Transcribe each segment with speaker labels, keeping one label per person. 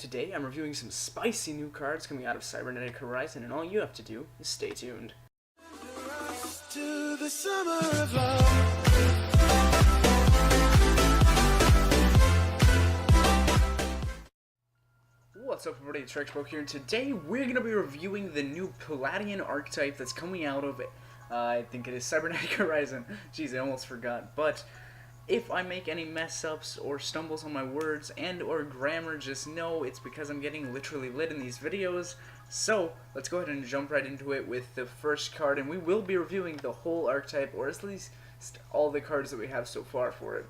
Speaker 1: Today I'm reviewing some spicy new cards coming out of Cybernetic Horizon, and all you have to do is stay tuned.
Speaker 2: To the summer of love.
Speaker 1: What's up everybody, it's Rexbroke here, and today we're going to be reviewing the new Palladion archetype that's coming out of, I think it is Cybernetic Horizon. Jeez, I almost forgot. But if I make any mess-ups or stumbles on my words and or grammar, just know it's because I'm getting literally lit in these videos. So, let's go ahead and jump right into it with the first card, and we will be reviewing the whole archetype, or at least all the cards that we have so far for it.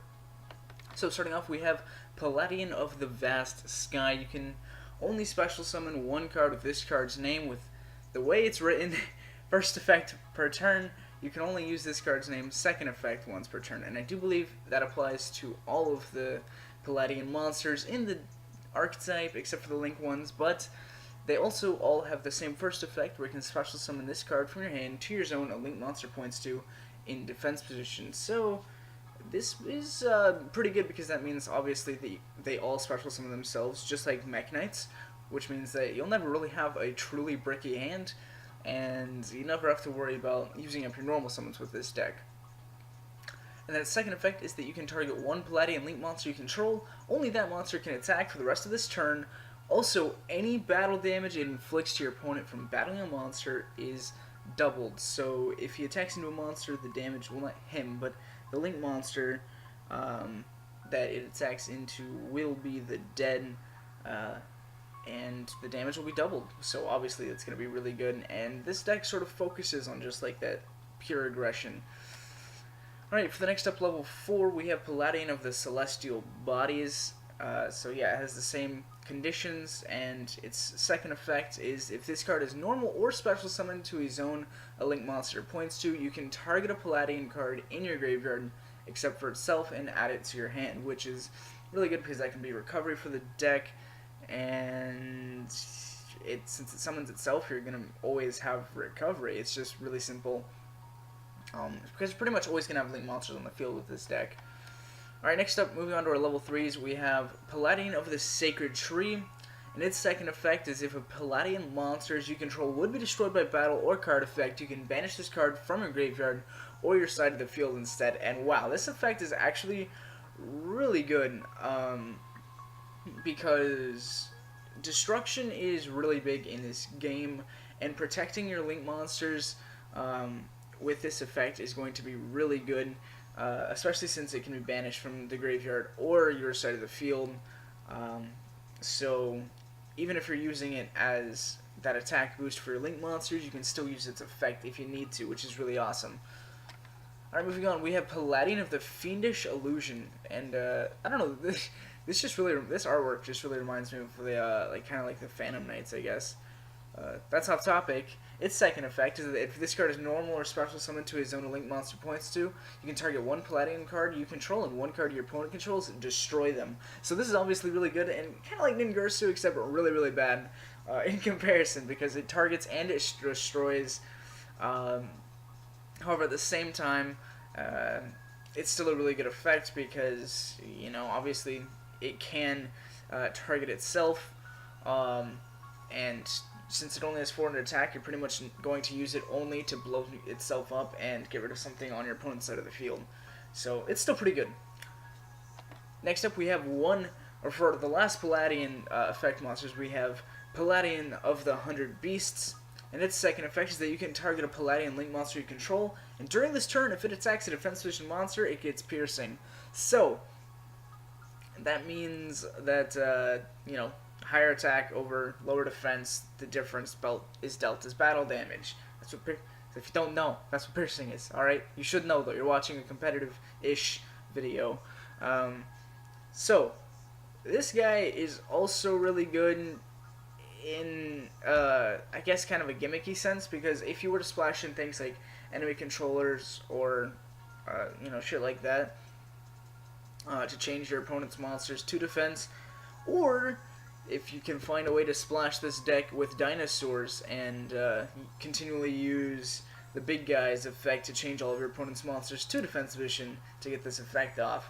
Speaker 1: So starting off, we have Palladion of the Vast Sky. You can only special summon one card with this card's name. With the way it's written, first effect per turn, you can only use this card's name second effect once per turn. And I do believe that applies to all of the Palladion monsters in the archetype, except for the Link ones, but they also all have the same first effect, where you can special summon this card from your hand to your zone a Link monster points to in defense position. So this is pretty good, because that means obviously they all special summon themselves, just like Mech Knights, which means that you'll never really have a truly bricky hand, and you never have to worry about using up your normal summons with this deck. And that second effect is that you can target one Palladion Link monster you control. Only that monster can attack for the rest of this turn. Also, any battle damage it inflicts to your opponent from battling a monster is doubled. So if he attacks into a monster, the damage will not him, but the Link monster that it attacks into will be the dead, and the damage will be doubled. So obviously it's going to be really good, and this deck sort of focuses on just like that pure aggression. Alright, for the next up, level 4, we have Palladion of the Celestial Bodies. So yeah, it has the same conditions, and its second effect is if this card is normal or special summoned to a zone a Link monster points to, you can target a Palladion card in your graveyard except for itself and add it to your hand, which is really good because that can be recovery for the deck, and since it summons itself, you're going to always have recovery. It's just really simple, because you're pretty much always going to have Link monsters on the field with this deck. Alright, next up, moving on to our level 3s, we have Palladion of the Sacred Tree, and its second effect is if a Palladion monsters you control would be destroyed by battle or card effect, you can banish this card from your graveyard or your side of the field instead. And wow, this effect is actually really good, because destruction is really big in this game, and protecting your Link monsters with this effect is going to be really good. Especially since it can be banished from the graveyard or your side of the field. So even if you're using it as that attack boost for your Link monsters, you can still use its effect if you need to, which is really awesome. Alright, moving on, we have Palladion of the Fiendish Illusion, and I don't know, this artwork just really reminds me of the like kind of like the Phantom Knights, I guess. That's off topic. Its second effect is that if this card is normal or special summoned to a zone a Link monster points to, you can target one Palladion card you control and one card your opponent controls and destroy them. So this is obviously really good, and kind of like Ningirsu, except really, really bad in comparison, because it targets and it destroys. However, at the same time, it's still a really good effect because, you know, obviously it can target itself, and since it only has 400 attack, you're pretty much going to use it only to blow itself up and get rid of something on your opponent's side of the field. So it's still pretty good. Next up, we have for the last Palladion effect monsters, we have Palladion of the 100 Beasts. And its second effect is that you can target a Palladion Link monster you control, and during this turn, if it attacks a defense position monster, it gets piercing. So that means that, you know, higher attack over lower defense, the difference is dealt as battle damage. That's what if you don't know, that's what piercing is. Alright, you should know though, you're watching a competitive-ish video. So this guy is also really good in I guess kind of a gimmicky sense, because if you were to splash in things like enemy controllers or you know, shit like that, to change your opponent's monsters to defense, or if you can find a way to splash this deck with dinosaurs and continually use the big guy's effect to change all of your opponent's monsters to defense position to get this effect off,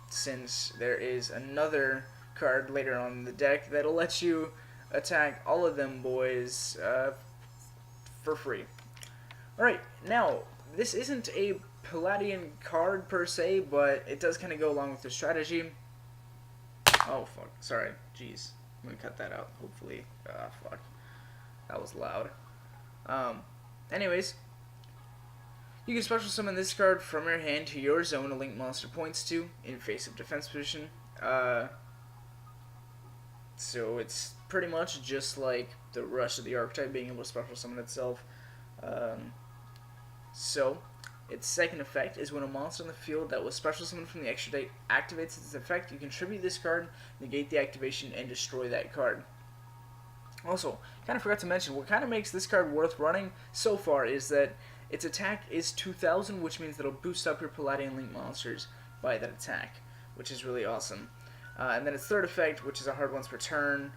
Speaker 1: since there is another card later on in the deck that'll let you attack all of them boys for free. Alright, now, this isn't a Palladion card per se, but it does kind of go along with the strategy. Oh, fuck. Sorry. Jeez. I'm gonna cut that out, hopefully. Ah, fuck. That was loud. Anyways, you can special summon this card from your hand to your zone a link monster points to in face-up defense position. So it's pretty much just like the rest of the archetype being able to special summon itself. So, its second effect is when a monster on the field that was special summoned from the extra deck activates its effect, you contribute this card, negate the activation, and destroy that card. Also, kind of forgot to mention, what kind of makes this card worth running so far is that its attack is 2000, which means that it'll boost up your Palladion Link monsters by that attack, which is really awesome. And then its third effect, which is a hard once per turn.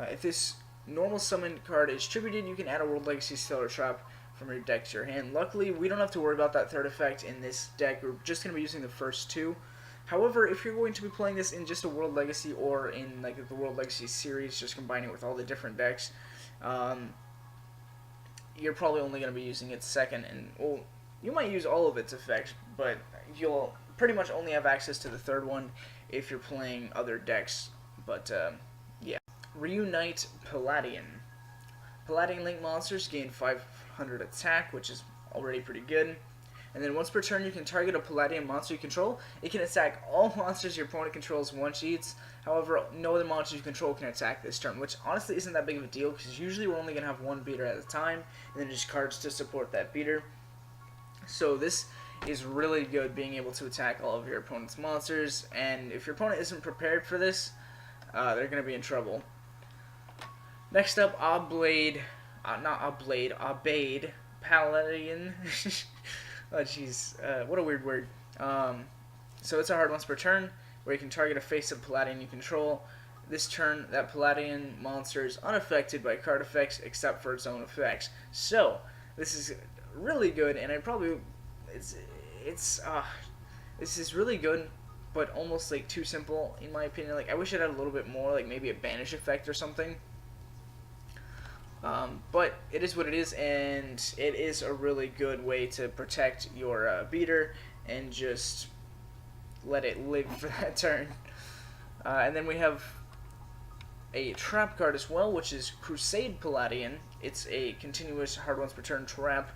Speaker 1: If this normal summon card is tributed, you can add a World Legacy Stellar Trap from your deck to your hand. Luckily, we don't have to worry about that third effect in this deck. We're just going to be using the first two. However, if you're going to be playing this in just a World Legacy or in like the World Legacy series, just combining it with all the different decks, you're probably only going to be using its second, and well, you might use all of its effects, but you'll pretty much only have access to the third one if you're playing other decks. But yeah. Reunite Palladion. Palladion Link monsters gain 500 attack, which is already pretty good. And then once per turn, you can target a Palladion monster you control. It can attack all monsters your opponent controls one-sheets. However, no other monsters you control can attack this turn, which honestly isn't that big of a deal, because usually we're only going to have one beater at a time, and then just cards to support that beater. So this is really good, being able to attack all of your opponent's monsters, and if your opponent isn't prepared for this, they're going to be in trouble. Next up, Obade Palladion. Oh jeez, what a weird word. So it's a hard once per turn, where you can target a face-up Palladion you control. This turn, that Palladion monster is unaffected by card effects except for its own effects. So this is really good, and this is really good, but almost like too simple in my opinion. Like I wish it had a little bit more, like maybe a banish effect or something. But it is what it is, and it is a really good way to protect your beater and just let it live for that turn. And then we have a trap card as well, which is Crusade Palladion. It's a continuous hard once per turn trap.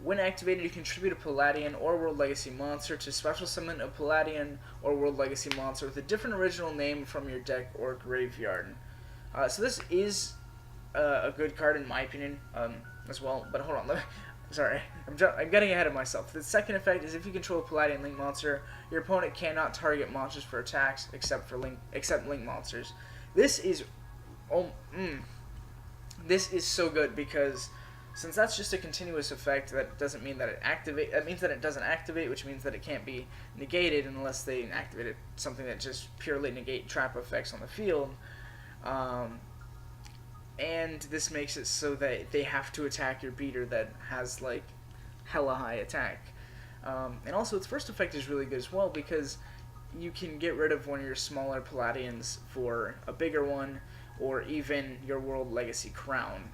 Speaker 1: When activated, you contribute a Palladion or World Legacy monster to special summon a Palladion or World Legacy monster with a different original name from your deck or graveyard. So this is a good card in my opinion as well. But hold on, sorry, I'm getting ahead of myself. The second effect is if you control a Palladion Link monster, your opponent cannot target monsters for attacks except Link monsters. This is this is so good, because since that's just a continuous effect, that doesn't mean that it activate. That means that it doesn't activate, which means that it can't be negated unless they activated something that just purely negate trap effects on the field. And this makes it so that they have to attack your beater that has like hella high attack. And also its first effect is really good as well, because you can get rid of one of your smaller Palladions for a bigger one, or even your World Legacy Crown,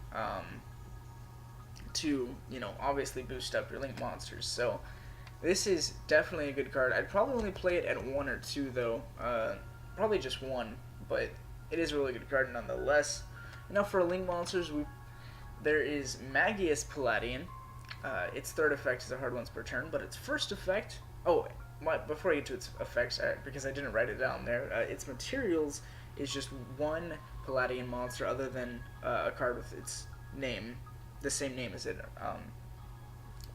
Speaker 1: to, you know, obviously boost up your Link monsters. So this is definitely a good card. I'd probably only play it at 1 or 2 though, probably just 1, but it is a really good card nonetheless. And now for Link monsters, there is Magias Palladion. Its third effect is a hard once per turn, but its first effect, before I get to its effects, because I didn't write it down there, its materials is just one Palladion monster other than a card with its name, the same name as it.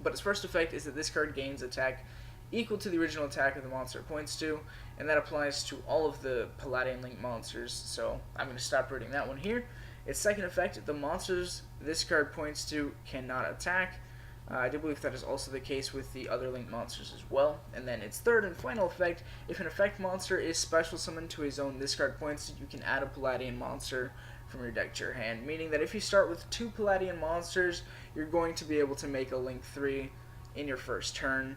Speaker 1: But its first effect is that this card gains attack equal to the original attack of the monster it points to, and that applies to all of the Palladion Link monsters, so I'm going to stop reading that one here. Its second effect, the monsters this card points to cannot attack. I do believe that is also the case with the other Link monsters as well. And then its third and final effect, if an effect monster is special summoned to a zone this card points to, you can add a Palladion monster from your deck to your hand, meaning that if you start with 2 Palladion monsters, you're going to be able to make a Link 3 in your first turn,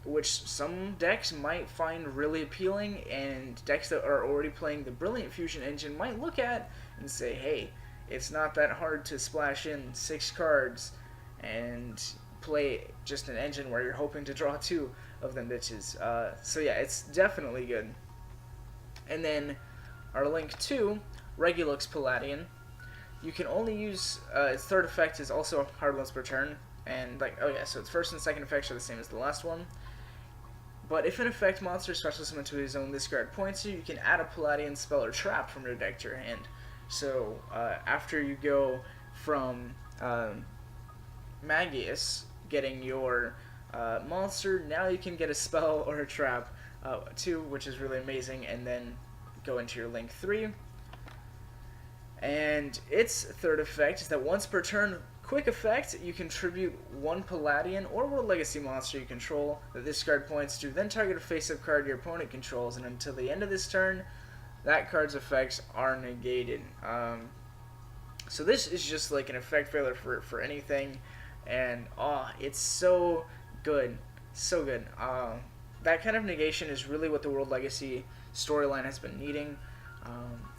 Speaker 1: which some decks might find really appealing, and decks that are already playing the Brilliant Fusion engine might look at and say, hey, it's not that hard to splash in 6 cards and play just an engine where you're hoping to draw 2 of them bitches. So yeah, it's definitely good. And then our link 2, Regulux Palladion. You can only use its third effect is also hard once per turn, and like, oh yeah, so its first and second effects are the same as the last one. But if an effect monster special summon to his own discard points you can add a Palladion spell or trap from your deck to your hand. So after you go from Magias getting your monster, now you can get a spell or a trap too, which is really amazing, and then go into your link 3. And its third effect is that once per turn, quick effect, you contribute 1 Palladion or World Legacy monster you control that this card points to, then target a face-up card your opponent controls, and until the end of this turn, that card's effects are negated. So this is just like an effect failure for anything, and it's so good, so good. That kind of negation is really what the World Legacy storyline has been needing,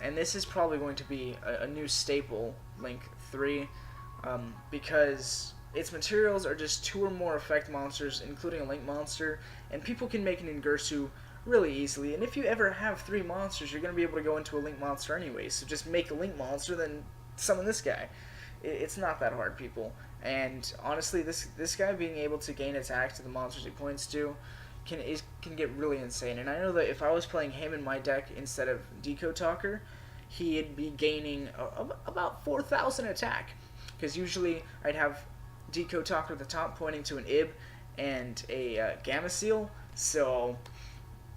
Speaker 1: and this is probably going to be a new staple, Link 3, because its materials are just 2 or more effect monsters, including a Link monster, and people can make an Ingursu really easily, and if you ever have 3 monsters, you're going to be able to go into a Link monster anyway, so just make a Link monster, then summon this guy. It's not that hard, people, and honestly, this guy being able to gain attack to the monsters he points to can get really insane, and I know that if I was playing him in my deck instead of Decode Talker, he'd be gaining about 4,000 attack, because usually I'd have Decode Talker at the top pointing to an Ib and a Gamma Seal, so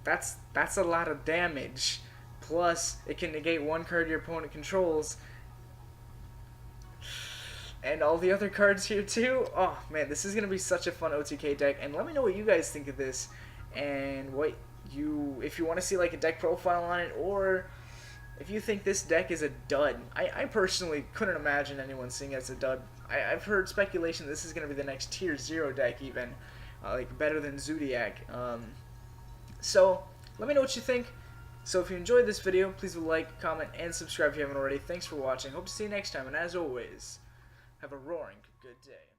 Speaker 1: that's a lot of damage, plus it can negate 1 card your opponent controls, and all the other cards here too. Oh man, this is going to be such a fun OTK deck, and let me know what you guys think of this, and if you want to see like a deck profile on it, or if you think this deck is a dud. I personally couldn't imagine anyone seeing it as a dud. I've heard speculation this is going to be the next tier 0 deck even, like better than Zodiac. So let me know what you think. So if you enjoyed this video, please like, comment, and subscribe if you haven't already. Thanks for watching. Hope to see you next time, and as always, have a roaring good day.